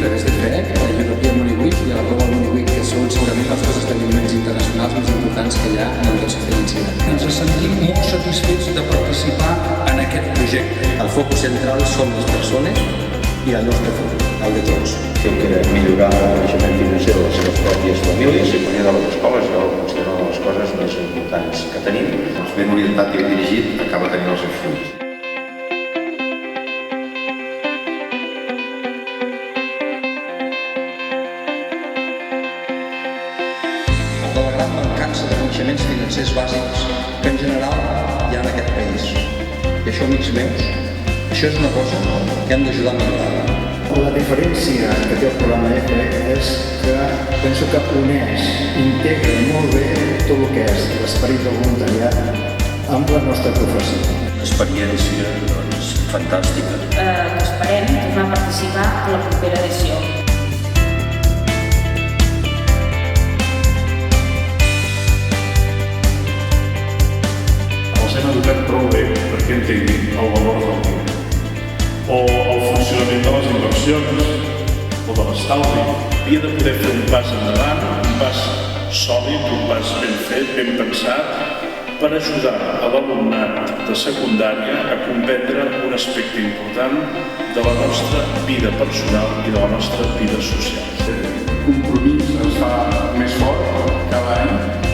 través de fer a European Money Week i a la Global Money Week, que són segurament els dos esdeveniments internacionals més importants que hi ha en l'educació financera. Ens sentim molt satisfets de participar en aquest projecte. El focus central són les persones i el nostre futur, el de tots. Crec que millorar el coneixement financer de les seves pròpies famílies i venir de les escoles jo considero una de les coses més importants que tenim. Ben orientat i dirigit acaba tenint els seus fruits. De la gran mancança de coneixements financers bàsics que en general hi ha en aquest país. I això, amics meus, això és una cosa que hem d'ajudar a millorar. La diferència que té el programa EFE és que penso que uneix, integra molt bé tot el que és l'esperit del voluntariat amb la nostra professió. Una experiència fantàstica. Esperem tornar a participar a la propera edició. Els hem educat prou bé perquè entenguin el valor del diner, o el funcionament de les inversions, o de l'estalvi. Havia de poder fer un pas endavant, un pas sòlid, un pas ben fet, ben pensat, per ajudar a l'alumnat de secundària a comprendre un aspecte important de la nostra vida personal i de la nostra vida social. El compromís es fa més fort cada any